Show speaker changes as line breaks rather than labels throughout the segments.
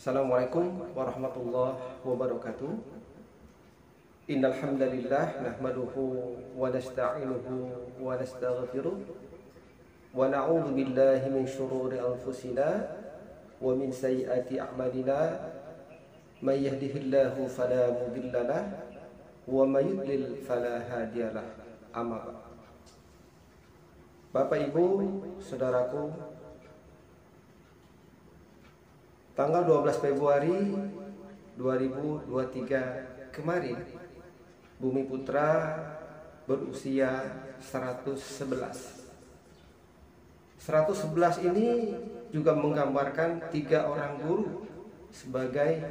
Assalamualaikum warahmatullahi wabarakatuh. Innal hamdalillah nahmaduhu wa nasta'inuhu wa nastaghfiruh wa na'udzu billahi min shururi anfusina wa min sayyiati a'malina. May yahdihillahu fala mudhillalah wa may yudlil fala hadiyalah. Amma ba'd. Bapak Ibu, saudaraku, tanggal 12 Februari 2023 kemarin, Bumi Putra berusia 111. 111 ini juga menggambarkan 3 orang guru sebagai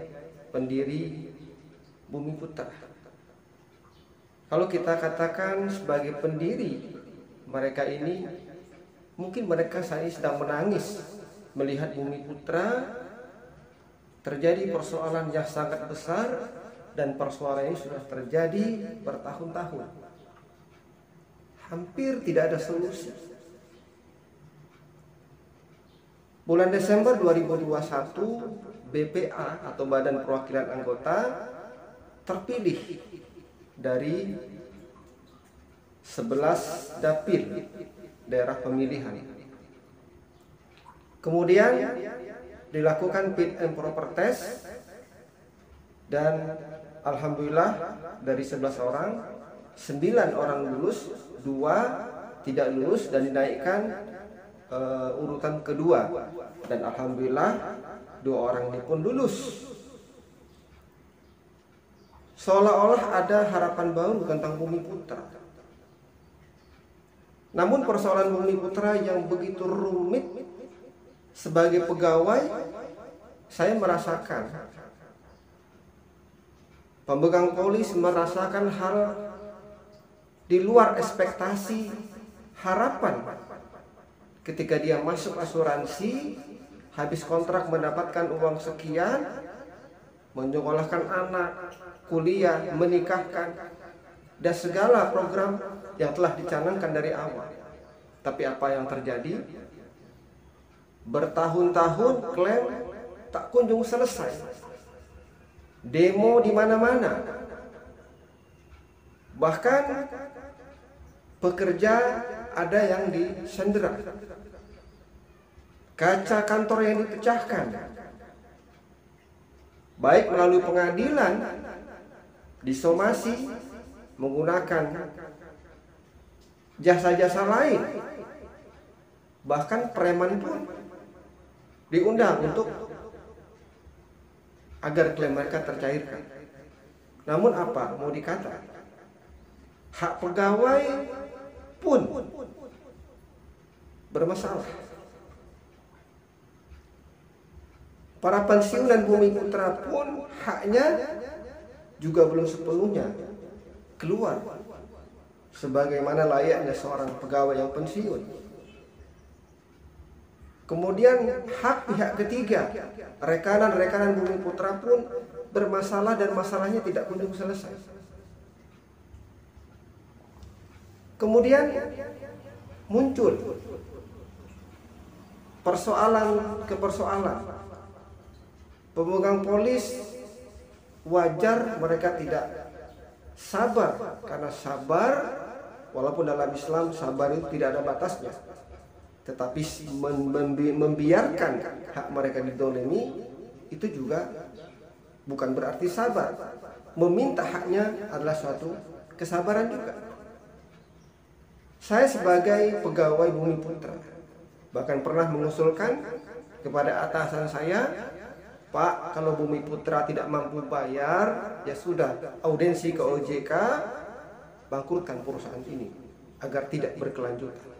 pendiri Bumi Putra. Kalau kita katakan sebagai pendiri, mereka ini mungkin mereka saat ini sedang menangis melihat Bumi Putra terjadi persoalan yang sangat besar, dan persoalan ini sudah terjadi bertahun-tahun. Hampir tidak ada solusi. Bulan Desember 2021, BPA atau Badan Perwakilan Anggota terpilih dari 11 dapil daerah pemilihan. Kemudian dilakukan fit and proper test, dan alhamdulillah dari 11 orang 9 orang lulus, 2 tidak lulus dan dinaikkan urutan kedua, dan alhamdulillah 2 orang ini pun lulus. Seolah-olah ada harapan baru tentang Bumi Putra. Namun persoalan Bumi Putra yang begitu rumit, sebagai pegawai saya merasakan, pemegang polis merasakan hal di luar ekspektasi harapan. Ketika dia masuk asuransi, habis kontrak mendapatkan uang sekian, menyekolahkan anak, kuliah, menikahkan, dan segala program yang telah dicanangkan dari awal. Tapi apa yang terjadi? Bertahun-tahun klaim tak kunjung selesai. Demo di mana-mana. Bahkan pekerja ada yang disandera. Kaca kantor yang dipecahkan. Baik melalui pengadilan, disomasi, menggunakan jasa-jasa lain. Bahkan preman pun diundang untuk agar klaim mereka tercairkan. Namun apa mau dikata, hak pegawai pun bermasalah. Para pensiunan Bumi Putra pun haknya juga belum sepenuhnya keluar sebagaimana layaknya seorang pegawai yang pensiun. Kemudian hak pihak ketiga, rekanan-rekanan Bumi Putra pun bermasalah, dan masalahnya tidak kunjung selesai. Kemudian muncul persoalan ke persoalan. Pemegang polis wajar mereka tidak sabar, karena sabar, walaupun dalam Islam sabar itu tidak ada batasnya, tetapi membiarkan hak mereka didolimi itu juga bukan berarti sabar. Meminta haknya adalah suatu kesabaran juga. Saya sebagai pegawai Bumi Putra bahkan pernah mengusulkan kepada atasan saya, Pak, kalau Bumi Putra tidak mampu bayar, ya sudah, audensi ke OJK, bangkrutkan perusahaan ini agar tidak berkelanjutan.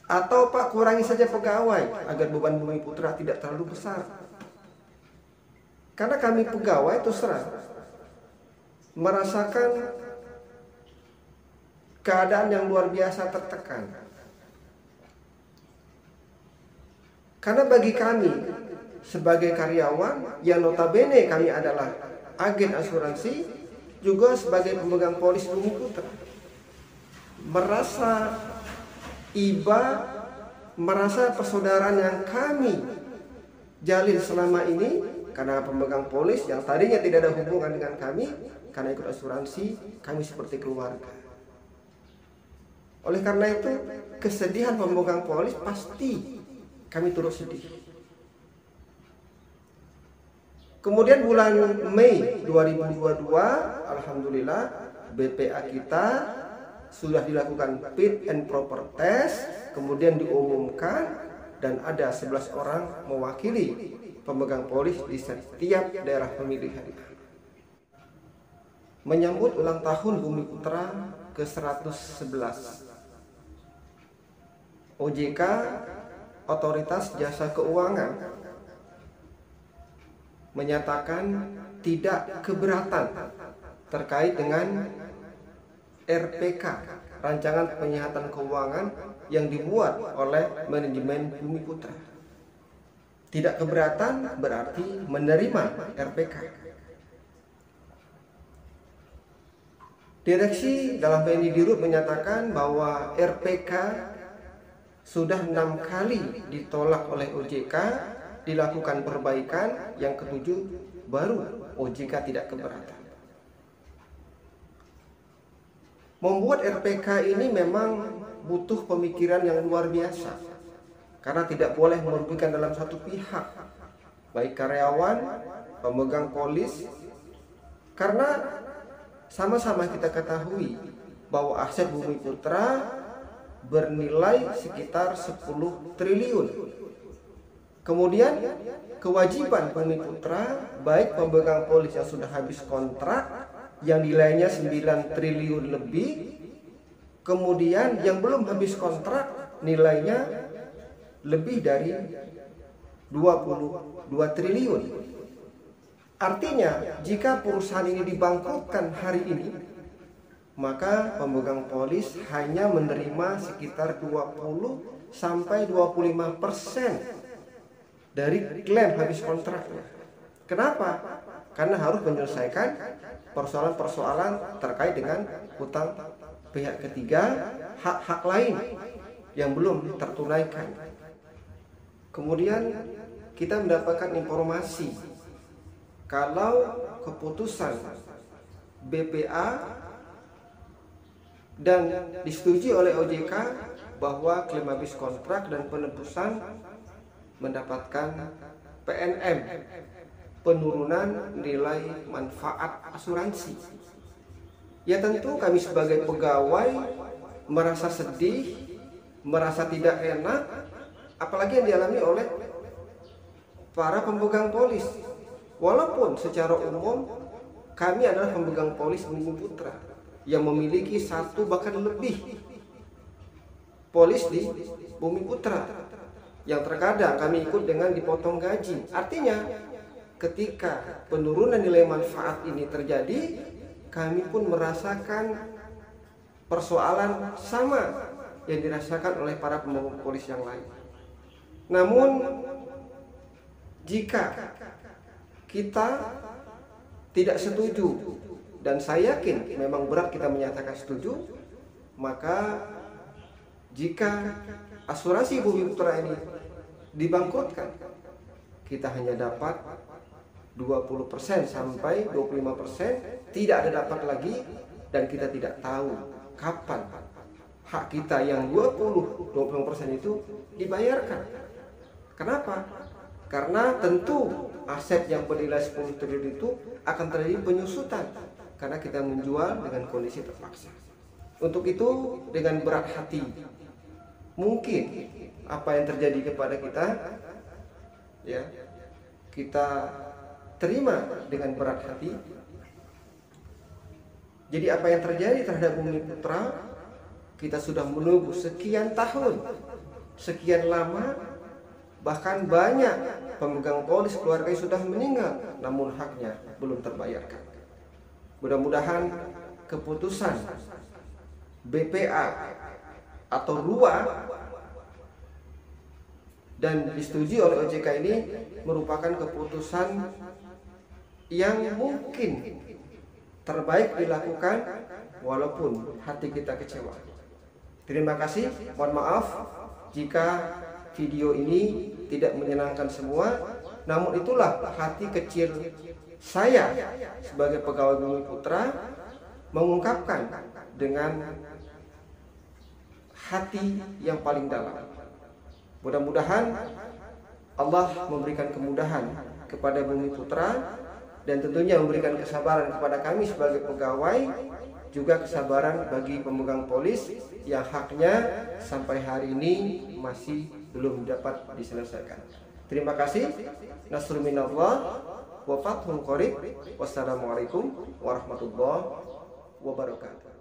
Atau Pak, kurangi saja pegawai agar beban Bumi Putra tidak terlalu besar. Karena kami pegawai terus terang merasakan keadaan yang luar biasa tertekan. Karena bagi kami sebagai karyawan, yang notabene kami adalah agen asuransi, juga sebagai pemegang polis Bumi Putra, merasa iba, merasa persaudaraan yang kami jalin selama ini karena pemegang polis yang tadinya tidak ada hubungan dengan kami, karena ikut asuransi, kami seperti keluarga. Oleh karena itu, kesedihan pemegang polis pasti kami turut sedih. Kemudian bulan Mei 2022, alhamdulillah BPA kita sudah dilakukan fit and proper test, kemudian diumumkan dan ada 11 orang mewakili pemegang polis di setiap daerah pemilihan. Menyambut ulang tahun Bumi Putra ke-111. OJK, Otoritas Jasa Keuangan, menyatakan tidak keberatan terkait dengan RPK, Rancangan Penyihatan Keuangan yang dibuat oleh manajemen Bumi Putra. Tidak keberatan berarti menerima RPK. Direksi dalam ini Dirut menyatakan bahwa RPK sudah 6 kali ditolak oleh OJK, dilakukan perbaikan, yang ketujuh baru OJK tidak keberatan. Membuat RPK ini memang butuh pemikiran yang luar biasa, karena tidak boleh merugikan dalam satu pihak, baik karyawan, pemegang polis, karena sama-sama kita ketahui bahwa aset Bumi Putra bernilai sekitar 10 triliun. Kemudian kewajiban Bumi Putra, baik pemegang polis yang sudah habis kontrak yang nilainya 9 triliun lebih, kemudian yang belum habis kontrak nilainya lebih dari 22 triliun. Artinya, jika perusahaan ini dibangkrutkan hari ini, maka pemegang polis hanya menerima sekitar 20 sampai 25% dari klaim habis kontraknya. Kenapa? Karena harus menyelesaikan persoalan-persoalan terkait dengan hutang pihak ketiga, hak-hak lain yang belum tertunaikan. Kemudian kita mendapatkan informasi kalau keputusan BPA dan disetujui oleh OJK bahwa klaim habis kontrak dan penebusan mendapatkan PNM, penurunan nilai manfaat asuransi. Ya tentu kami sebagai pegawai merasa sedih, merasa tidak enak, apalagi yang dialami oleh para pemegang polis. Walaupun secara umum kami adalah pemegang polis Bumi Putra yang memiliki 1 bahkan lebih polis di Bumi Putra, yang terkadang kami ikut dengan dipotong gaji. Artinya ketika penurunan nilai manfaat ini terjadi, kami pun merasakan persoalan sama yang dirasakan oleh para pemegang polis yang lain. Namun jika kita tidak setuju, dan saya yakin memang berat kita menyatakan setuju, maka jika asuransi Bumi Putra ini dibangkrutkan, kita hanya dapat 20% sampai 25%, tidak ada dapat lagi, dan kita tidak tahu kapan hak kita yang 20-25% itu dibayarkan. Kenapa? Karena tentu aset yang bernilai 10 triliun itu akan terjadi penyusutan karena kita menjual dengan kondisi terpaksa. Untuk itu dengan berat hati, mungkin apa yang terjadi kepada kita, ya kita terima dengan berat hati. Jadi apa yang terjadi terhadap Bumi Putra, kita sudah menunggu sekian tahun, sekian lama, bahkan banyak pemegang polis keluarga sudah meninggal, namun haknya belum terbayarkan. Mudah-mudahan keputusan BPA atau RUA dan disetujui oleh OJK ini merupakan keputusan yang mungkin terbaik dilakukan walaupun hati kita kecewa. Terima kasih, mohon maaf jika video ini tidak menyenangkan semua. Namun itulah hati kecil saya sebagai pegawai Bumi Putra mengungkapkan dengan hati yang paling dalam. Mudah-mudahan Allah memberikan kemudahan kepada Bumi Putra dan tentunya memberikan kesabaran kepada kami sebagai pegawai, juga kesabaran bagi pemegang polis yang haknya sampai hari ini masih belum dapat diselesaikan. Terima kasih. Nasrul minallah wa fathun qarib. Wassalamualaikum warahmatullahi wabarakatuh.